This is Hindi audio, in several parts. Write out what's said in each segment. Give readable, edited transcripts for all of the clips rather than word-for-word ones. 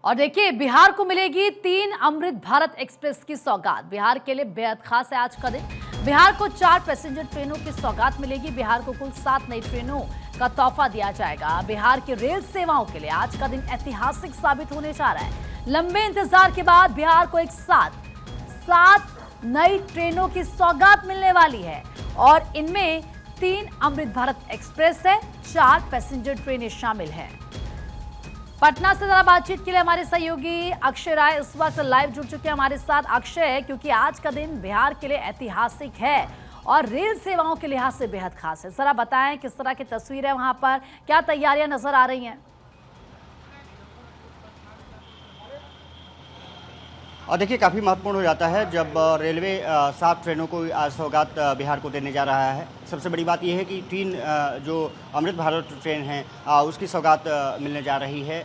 और देखिए, बिहार को मिलेगी 3 अमृत भारत एक्सप्रेस की सौगात। बिहार के लिए बेहद खास है आज का दिन। बिहार को 4 पैसेंजर ट्रेनों की सौगात मिलेगी। बिहार को कुल 7 नई ट्रेनों का तोहफा दिया जाएगा। बिहार की रेल सेवाओं के लिए आज का दिन ऐतिहासिक साबित होने जा रहा है। लंबे इंतजार के बाद बिहार को एक साथ 7 नई ट्रेनों की सौगात मिलने वाली है और इनमें 3 अमृत भारत एक्सप्रेस है, 4 पैसेंजर ट्रेनें शामिल हैं। पटना से जरा बातचीत के लिए हमारे सहयोगी अक्षय राय इस वक्त लाइव जुड़ चुके हैं हमारे साथ। अक्षय, क्योंकि आज का दिन बिहार के लिए ऐतिहासिक है और रेल सेवाओं के लिहाज से बेहद खास है, जरा बताएं किस तरह की तस्वीर है वहां पर, क्या तैयारियां नजर आ रही हैं? और देखिए, काफ़ी महत्वपूर्ण हो जाता है जब रेलवे 7 ट्रेनों को आज सौगात बिहार को देने जा रहा है। सबसे बड़ी बात यह है कि 3 जो अमृत भारत ट्रेन हैं उसकी सौगात मिलने जा रही है।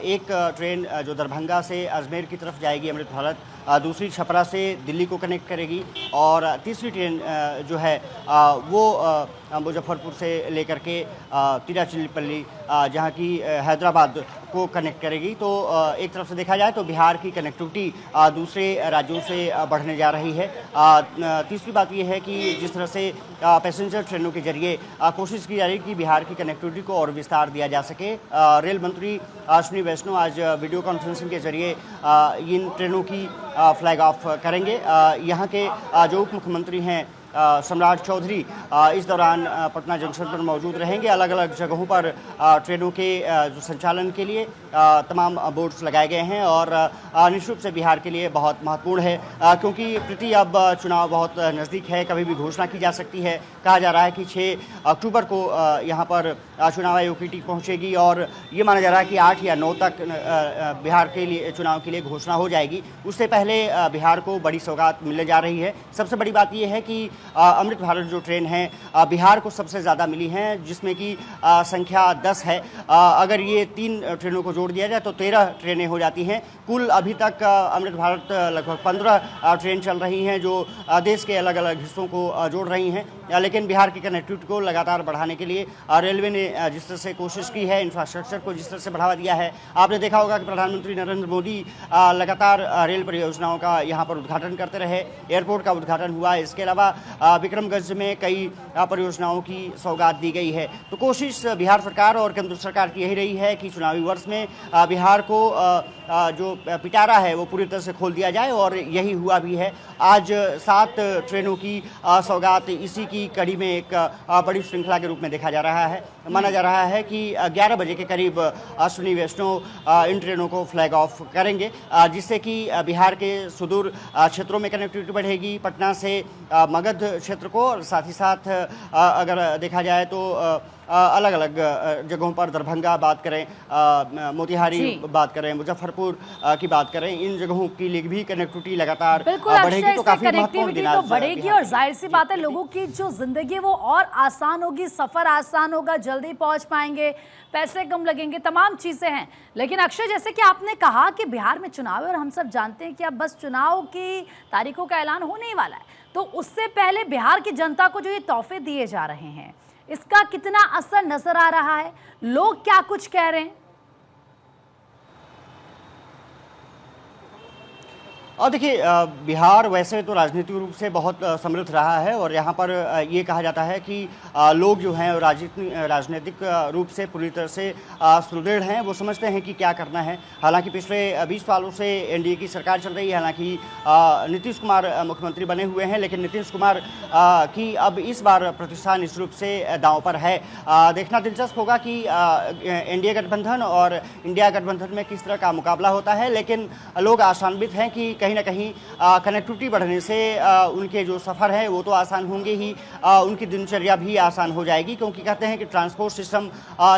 एक ट्रेन जो दरभंगा से अजमेर की तरफ जाएगी अमृत भारत, दूसरी छपरा से दिल्ली को कनेक्ट करेगी और तीसरी ट्रेन जो है वो मुजफ्फरपुर से लेकर के तिरुचिरापल्ली जहाँ की हैदराबाद को कनेक्ट करेगी। तो एक तरफ से देखा जाए तो बिहार की कनेक्टिविटी दूसरे राज्यों से बढ़ने जा रही है। तीसरी बात यह है कि जिस तरह से पैसेंजर ट्रेनों के जरिए कोशिश की जा रही है कि बिहार की कनेक्टिविटी को और विस्तार दिया जा सके। रेल मंत्री अश्विनी वैष्णव आज वीडियो कॉन्फ्रेंसिंग के जरिए इन ट्रेनों की फ्लैग ऑफ करेंगे। यहाँ के जो उप मुख्यमंत्री हैं सम्राट चौधरी इस दौरान पटना जंक्शन पर मौजूद रहेंगे। अलग अलग जगहों पर ट्रेनों के जो संचालन के लिए तमाम बोर्ड्स लगाए गए हैं और निश्चित रूप से बिहार के लिए बहुत महत्वपूर्ण है क्योंकि प्रति अब चुनाव बहुत नज़दीक है, कभी भी घोषणा की जा सकती है। कहा जा रहा है कि 6 अक्टूबर को यहाँ पर चुनाव आयोग की टीम पहुँचेगी और ये माना जा रहा है कि 8 या 9 तक बिहार के लिए चुनाव के लिए घोषणा हो जाएगी। उससे पहले बिहार को बड़ी सौगात मिलने जा रही है। सबसे बड़ी बात यह है कि अमृत भारत जो ट्रेन है बिहार को सबसे ज़्यादा मिली हैं, जिसमें कि संख्या 10 है। अगर ये 3 ट्रेनों को जोड़ दिया जाए तो 13 ट्रेनें हो जाती हैं। कुल अभी तक अमृत भारत लगभग 15 ट्रेन चल रही हैं जो देश के अलग अलग हिस्सों को जोड़ रही हैं। लेकिन बिहार की कनेक्टिविटी को लगातार बढ़ाने के लिए रेलवे ने जिस तरह से कोशिश की है, इंफ्रास्ट्रक्चर को जिस तरह से बढ़ावा दिया है, आपने देखा होगा कि प्रधानमंत्री नरेंद्र मोदी लगातार रेल परियोजनाओं का यहाँ पर उद्घाटन करते रहे। एयरपोर्ट का उद्घाटन हुआ, इसके अलावा विक्रमगंज में कई परियोजनाओं की सौगात दी गई है। तो कोशिश बिहार सरकार और केंद्र सरकार की यही रही है कि चुनावी वर्ष में बिहार को जो पिटारा है वो पूरी तरह से खोल दिया जाए और यही हुआ भी है। आज 7 ट्रेनों की सौगात इसी की कड़ी में एक बड़ी श्रृंखला के रूप में देखा जा रहा है। माना जा रहा है कि 11 बजे के करीब अश्विनी वैष्णव इन ट्रेनों को फ्लैग ऑफ करेंगे, जिससे कि बिहार के सुदूर क्षेत्रों में कनेक्टिविटी बढ़ेगी। पटना से मगध क्षेत्र को और साथ ही साथ अगर देखा जाए तो अलग अलग जगहों पर दरभंगा बात करें, मोतिहारी बात करें, मुजफ्फरपुर की बात करें, इन जगहों की लिए भी कनेक्टिविटी लगातार बढ़ेगी। तो काफी महत्वपूर्ण दिन तो बढ़ेगी और जाहिर सी बात है लोगों की जो जिंदगी है वो और आसान होगी, सफर आसान होगा, जल्दी पहुंच पाएंगे, पैसे कम लगेंगे, तमाम चीजें हैं। लेकिन अक्षय, जैसे कि आपने कहा कि बिहार में चुनाव है और हम सब जानते हैं कि अब बस चुनाव की तारीखों का ऐलान होने ही वाला है, तो उससे पहले बिहार की जनता को जो ये तोहफे दिए जा रहे हैं इसका कितना असर नजर आ रहा है? लोग क्या कुछ कह रहे हैं? और देखिए, बिहार वैसे तो राजनीतिक रूप से बहुत समृद्ध रहा है और यहाँ पर ये कहा जाता है कि लोग जो हैं राजनीतिक रूप से पूरी तरह से सुदृढ़ हैं, वो समझते हैं कि क्या करना है। हालांकि पिछले 20 सालों से एनडीए की सरकार चल रही है, हालांकि नीतीश कुमार मुख्यमंत्री बने हुए हैं, लेकिन नीतीश कुमार की अब इस बार प्रतिष्ठा निश्चित रूप से दांव पर है। देखना दिलचस्प होगा कि एनडीए गठबंधन और इंडिया गठबंधन में किस तरह का मुकाबला होता है, लेकिन लोग आशान्वित हैं कि कहीं ना कहीं कनेक्टिविटी बढ़ने से उनके जो सफ़र है वो तो आसान होंगे ही, उनकी दिनचर्या भी आसान हो जाएगी, क्योंकि कहते हैं कि ट्रांसपोर्ट सिस्टम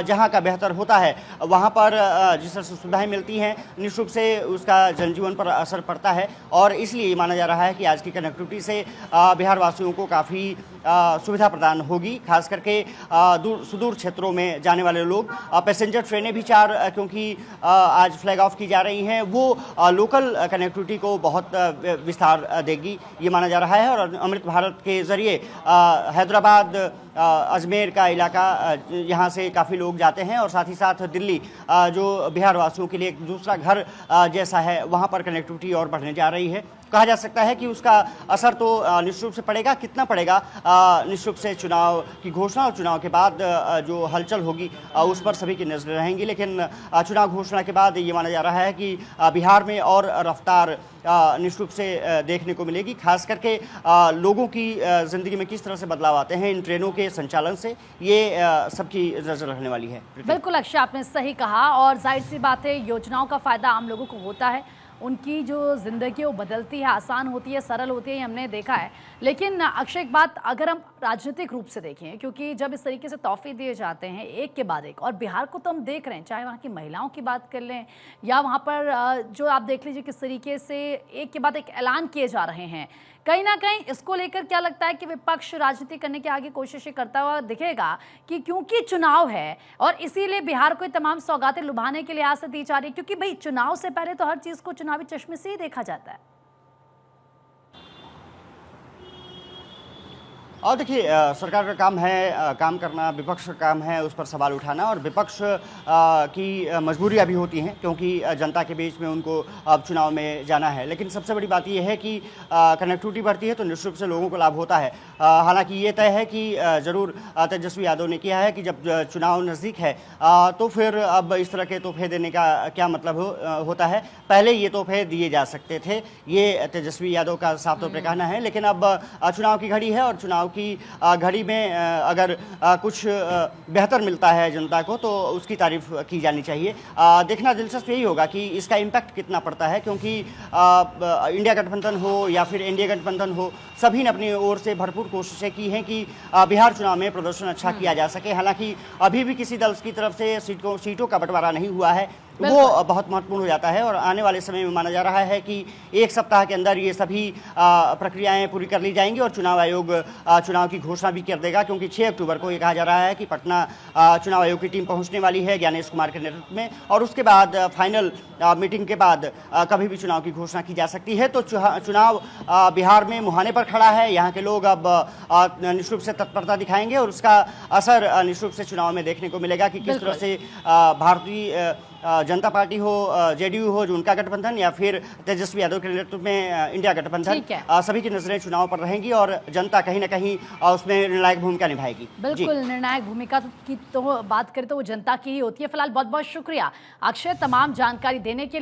जहां का बेहतर होता है वहां पर जिस तरह से सुविधाएं मिलती हैं निश्चित रूप से उसका जनजीवन पर असर पड़ता है। और इसलिए माना जा रहा है कि आज की कनेक्टिविटी से बिहार वासियों को काफ़ी सुविधा प्रदान होगी, खास करके सुदूर क्षेत्रों में जाने वाले लोग। पैसेंजर ट्रेनें भी 4 क्योंकि आज फ्लैग ऑफ की जा रही हैं, वो लोकल कनेक्टिविटी को बहुत विस्तार देगी, ये माना जा रहा है। और अमृत भारत के ज़रिए हैदराबाद, अजमेर का इलाका, यहाँ से काफ़ी लोग जाते हैं और साथ ही साथ दिल्ली, जो बिहार वासियों के लिए एक दूसरा घर जैसा है, वहाँ पर कनेक्टिविटी और बढ़ने जा रही है। कहा जा सकता है कि उसका असर तो निश्चित रूप से पड़ेगा। कितना पड़ेगा, निश्चित रूप से चुनाव की घोषणा और चुनाव के बाद जो हलचल होगी उस पर सभी की नजरें रहेंगी। लेकिन चुनाव घोषणा के बाद ये माना जा रहा है कि बिहार में और रफ्तार निश्चित रूप से देखने को मिलेगी। खास करके लोगों की ज़िंदगी में किस तरह से बदलाव आते हैं इन ट्रेनों के संचालन से, ये सबकी नजर रहने वाली है। बिल्कुल अक्षय, आपने सही कहा। और जाहिर सी बात है, योजनाओं का फायदा आम लोगों को होता है, उनकी जो ज़िंदगी वो बदलती है, आसान होती है, सरल होती है, ये हमने देखा है। लेकिन अक्षय, एक बात अगर हम राजनीतिक रूप से देखें, क्योंकि जब इस तरीके से तोहफे दिए जाते हैं एक के बाद एक, और बिहार को तो हम देख रहे हैं, चाहे वहाँ की महिलाओं की बात कर लें या वहाँ पर जो आप देख लीजिए किस तरीके से एक के बाद एक ऐलान किए जा रहे हैं, कहीं ना कहीं इसको लेकर क्या लगता है कि विपक्ष राजनीति करने की आगे कोशिशें करता हुआ दिखेगा कि क्योंकि चुनाव है और इसीलिए बिहार को तमाम सौगातें लुभाने के लिए आस दी जा रही है, क्योंकि भाई चुनाव से पहले तो हर चीज को चुनावी चश्मे से ही देखा जाता है। और देखिए, सरकार का काम है काम करना, विपक्ष का काम है उस पर सवाल उठाना, और विपक्ष की मजबूरियां भी होती हैं क्योंकि जनता के बीच में उनको अब चुनाव में जाना है। लेकिन सबसे बड़ी बात यह है कि कनेक्टिविटी बढ़ती है तो निश्चित रूप से लोगों को लाभ होता है। हालांकि ये तय है कि ज़रूर तेजस्वी यादव ने किया है कि जब चुनाव नज़दीक है तो फिर अब इस तरह के तोहफे देने का क्या मतलब होता है। पहले ये तोहफे दिए जा सकते थे, ये तेजस्वी यादव का साफ तौर पर कहना है। लेकिन अब चुनाव की घड़ी है और चुनाव की घड़ी में अगर कुछ बेहतर मिलता है जनता को तो उसकी तारीफ की जानी चाहिए। देखना दिलचस्प यही होगा कि इसका इम्पैक्ट कितना पड़ता है, क्योंकि इंडिया गठबंधन हो या फिर एनडीए गठबंधन हो, सभी ने अपनी ओर से भरपूर कोशिशें की हैं कि बिहार चुनाव में प्रदर्शन अच्छा किया जा सके। हालांकि अभी भी किसी दल की तरफ से सीटों का बंटवारा नहीं हुआ है, वो बहुत महत्वपूर्ण हो जाता है। और आने वाले समय में माना जा रहा है कि एक सप्ताह के अंदर ये सभी प्रक्रियाएं पूरी कर ली जाएंगी और चुनाव आयोग चुनाव की घोषणा भी कर देगा, क्योंकि 6 अक्टूबर को ये कहा जा रहा है कि पटना चुनाव आयोग की टीम पहुंचने वाली है ज्ञानेश कुमार के नेतृत्व में, और उसके बाद फाइनल मीटिंग के बाद कभी भी चुनाव की घोषणा की जा सकती है। तो चुनाव बिहार में मुहाने पर खड़ा है। यहाँ के लोग अब निश्चित रूप से तत्परता दिखाएंगे और उसका असर निश्चित रूप से चुनाव में देखने को मिलेगा कि किस तरह से भारतीय जनता पार्टी हो, जेडीयू हो जो उनका गठबंधन, या फिर तेजस्वी यादव के नेतृत्व में इंडिया गठबंधन, सभी की नजरें चुनाव पर रहेंगी और जनता कहीं ना कहीं उसमें निर्णायक भूमिका निभाएगी। बिल्कुल, निर्णायक भूमिका की तो बात करें तो वो जनता की ही होती है। फिलहाल बहुत बहुत शुक्रिया अक्षय तमाम जानकारी देने के लिए।